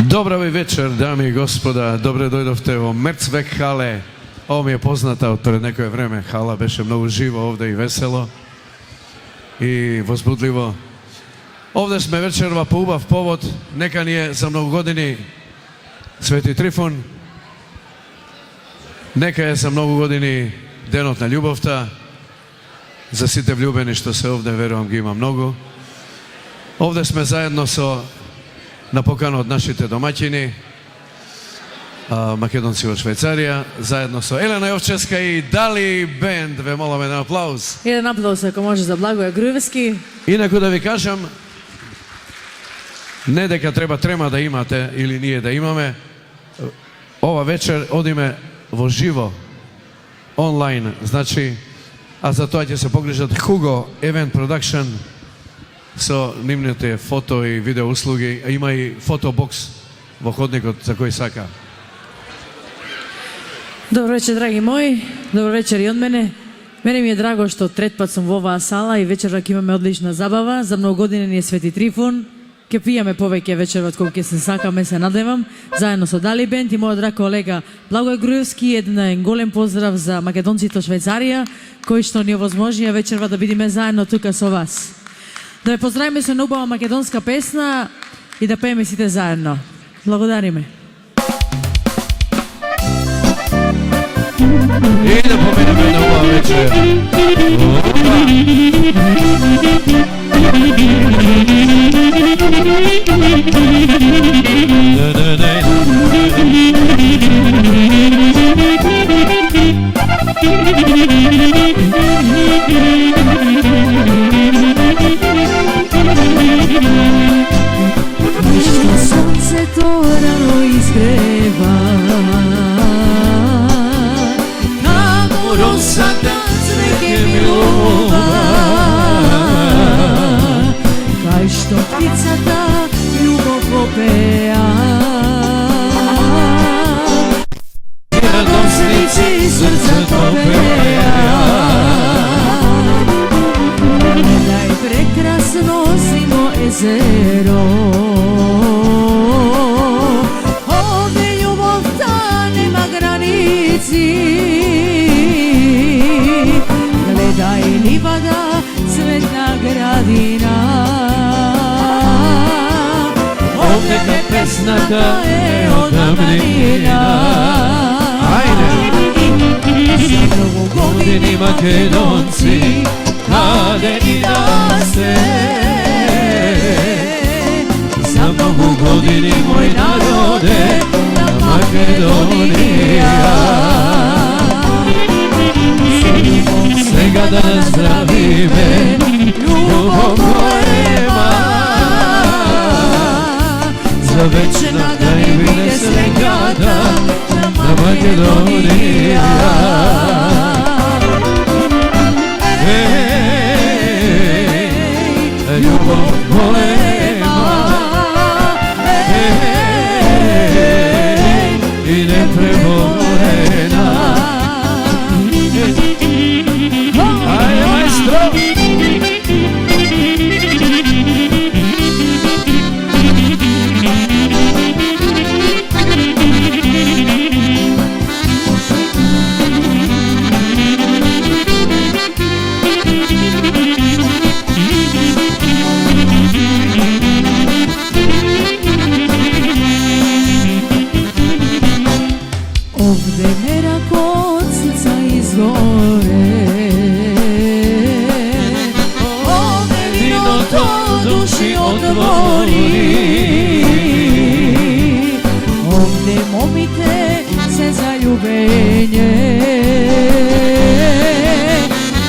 Dobar večer, dame i gospoda, dobre dojdovte u Mrcvek hale. Ovo mi je poznata od pred nekoje vreme hala, beše mnogo živo ovde i veselo i возбудливо. Ovde sme večerva po ubav povod, neka nije za mnogo godini Sveti Trifon, neka je za mnogo godini denotna ljubovta, za site vljubeni što se ovde, verujem, gi ima mnogo. Ovde sme zajedno na pokano od našite domaćini, Makedonci od Švajcarija, zajedno so Elena Jovčeska i Dali Band. Ve molim jedan aplauz. Jedan aplauz ako može za Blagoje Gruevski. Inaku da vi kažem, ne deka treba trema da imate ili nije da imame, ova večer odime vo živo, online, znači, a za to će se pogležati Hugo Event Production, so nimnete foto i video uslugi, a ima i fotoboks vo hodniku za koji saka. Dobro večer, dragi moji, dobro večer i od mene. Mene mi je drago što tret put sam u ova sala i večerak imame odlična zabava. Za mnogo godine nije Sveti Trifon. Ke pijame poveke večerat koliko se sakame, se nadevam. Zajedno sa Dali Band i moja drag kolega Blagoje Gruevski. Jedan golem pozdrav za Makedoncите od Švajcarija, koji što ni ovozmožnija večerva da vidime zajedno tuka sa vas. Da me pozdravime se na ubava makedonska pesna i da pejeme site zajedno. Благодариме. I da pomeneme na ova večer. Što sunce to rano izgreva, tamo rosa da cveke milova, kaj što pticata ljubav popea, radosnici srca topea. Gledaj prekrasno sino ezero, ovdje ljubav ta nema granici. Gledaj livada, cvetna gradina, ovdje me pesnata je od davnina. Za mnogo godini Makedonci, kade i da ste, za mnogo godini moj narode, na Makedonija. Svega da nas zdravime, ljubav poema, za večna da i vide srekata, na Makedonija. Ljubav poema, i nepreborena. Aj, maestro! Ovde merak od srca izgore, ovde vino to duši otvori, ovde momite se zaljubenje,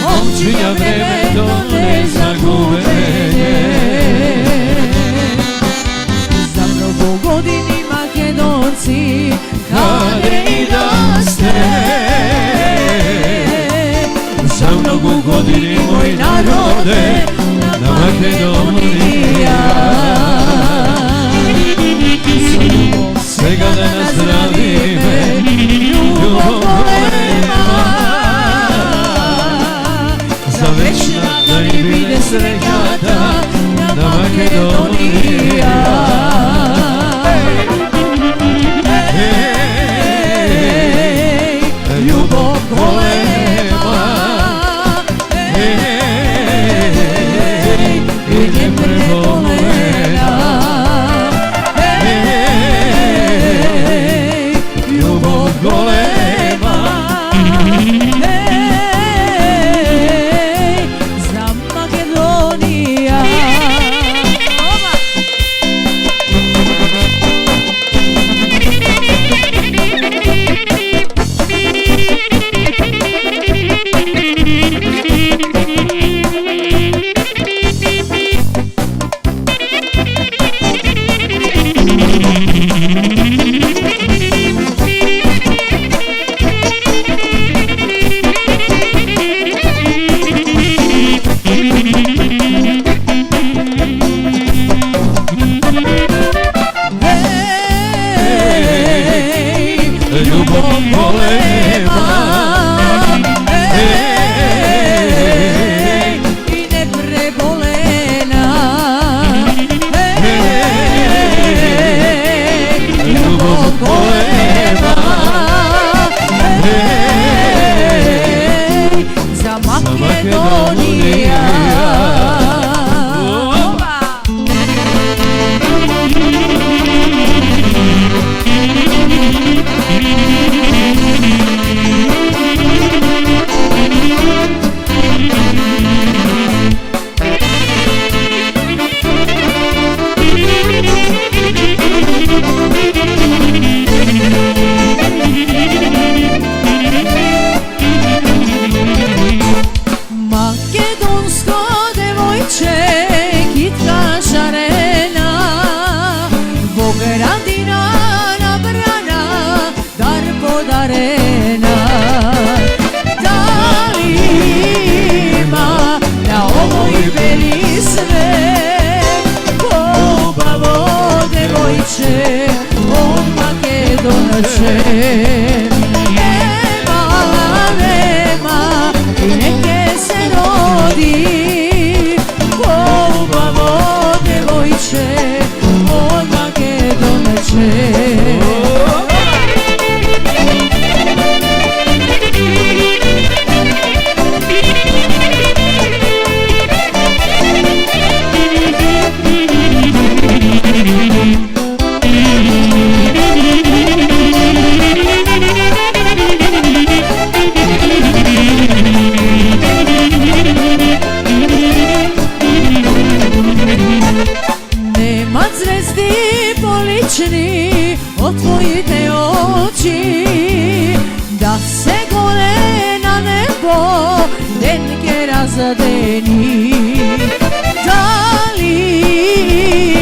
omčinja vreme to ne zagubenje. Za mnogo godini Makedonci, kade i da ste, za mnogo godini moj narode, na Makedonija. Svega da nas zdravime, ljubav poema, za večna da i vide srekata, na Makedonija. srećni od tvojite oči, da se gore na nebo denke razadeni. Da li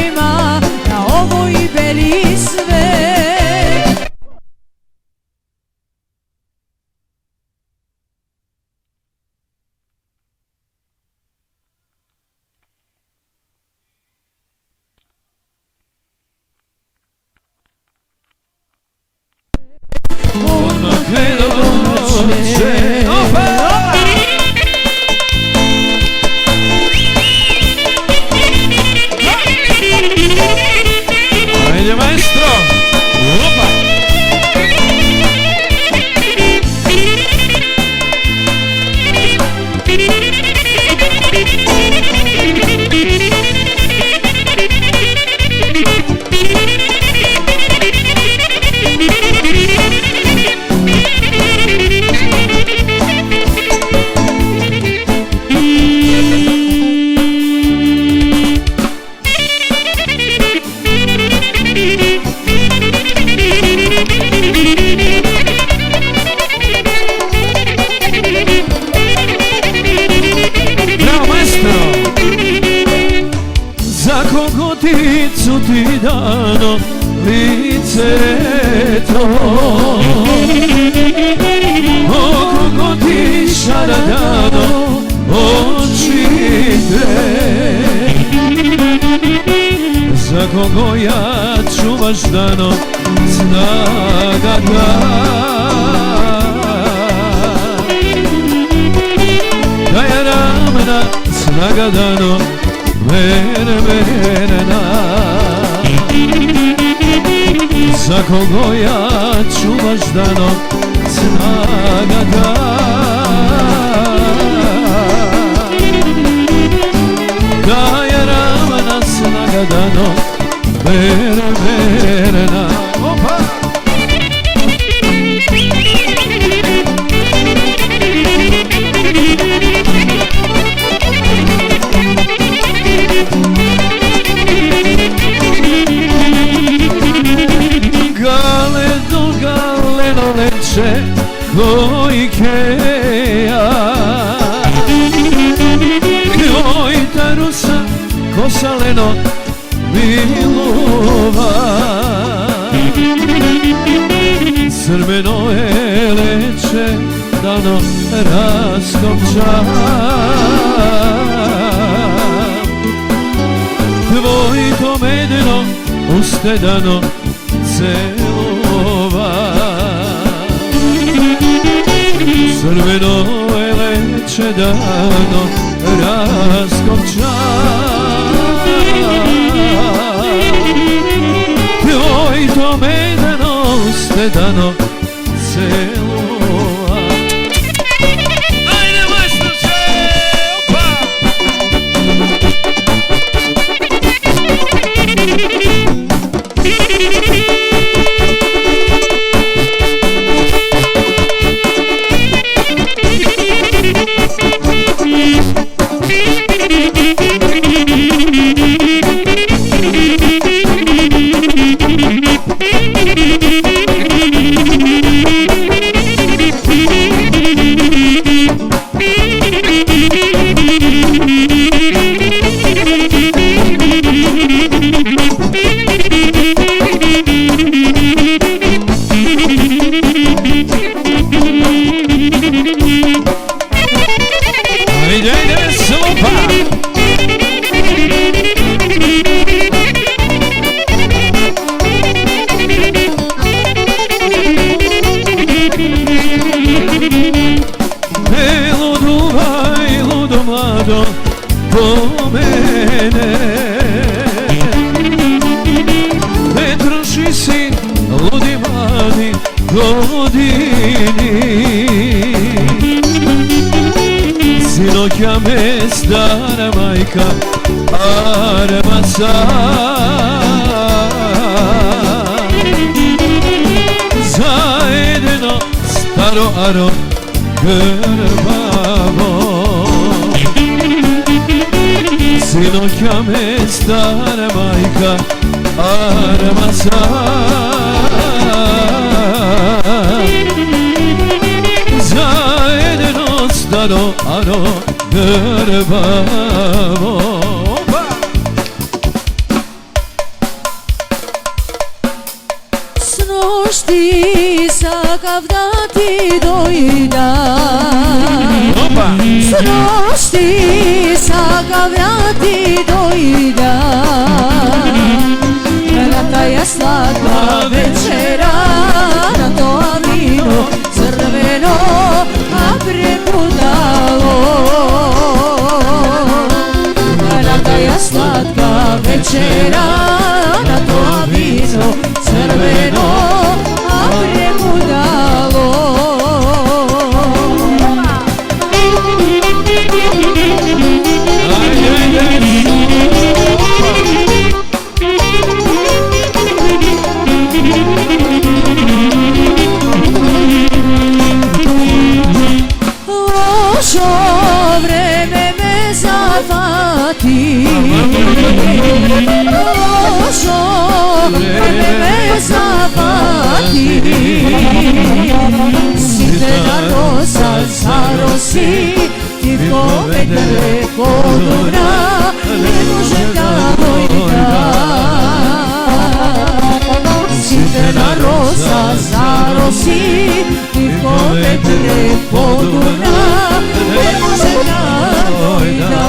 ima na ovoj beli svet? Odmah ne dođe. Ajde maestro. Opa. Za kogoticu ti dano lice to, o kogotiša dano oči te, za kogo ja čuvaš dano snaga da je ramena snaga dano verena, za kogo ja čuvaš dano snaga da je ramena snaga dano verena. Opa! Galeno leče Gojkeja, Gojta rusa kosaleno milova, crveno je leče dano raskopča, tvoj to medeno uste dano celova, crveno je leče dano raskopča, tvoj to medeno uste dano celova. Ajde maestro se, opa! Po mene ne troši si ludi mladi godini, sinoća me stara majka armasa zajedno staro aro grbavo. Sinoća me stara majka armasa zajedno stano ano grbavo. Снощи сакав да ти дојда, Снощи сакав да ти дојда, на таја сладка вечера, на тоа вино црвено, а прекудало. На таја сладка вечера, на тоа вино crveno, a prekudalo. Lošo vreme me zafati, lošo vreme me zafati, sitena rosa zarosi, ti ko vetre podura, ne može da dojda. Sitena rosa zarosi, ti ko vetre podura, ne može da dojda.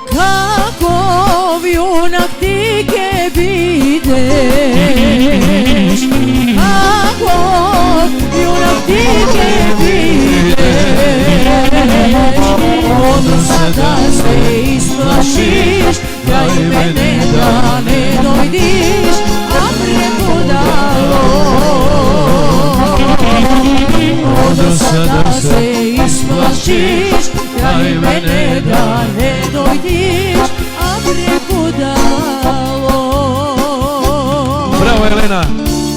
Kakov junak ti ke bideš, kakov junak ti ke bideš, ono sada se isplašiš, kraj mene da ne dojdiš, a prekudalo. Ono sada se isplašiš, kraj mene da ne dojdiš, a prekudalo. Bravo Елена!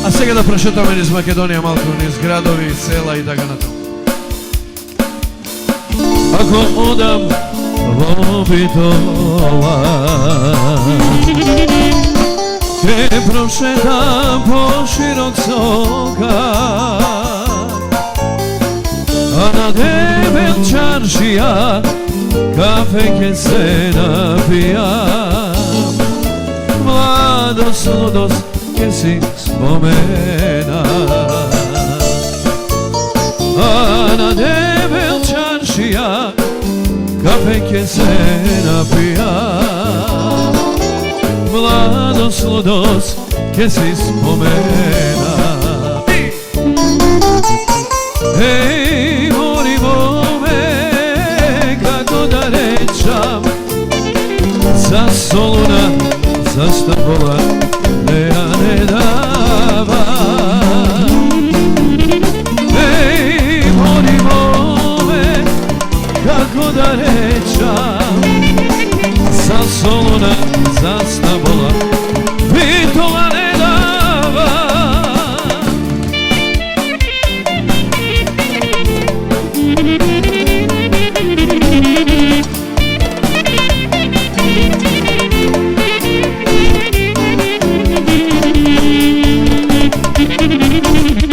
А сега да прошетаме низ Македонија малку, низ градови, села и така натаму. Ако одам во Битола, ќе прошетам по широк сокат, а на дебел чаршија кафе ќе се напијам, младост, лудост ќе си спомена. А на дебел чаршија кафе ќе се напијам, младост, лудост ќе си спомена. Еј, молимо ме, како да речам, за Солуна, за Стамбола, не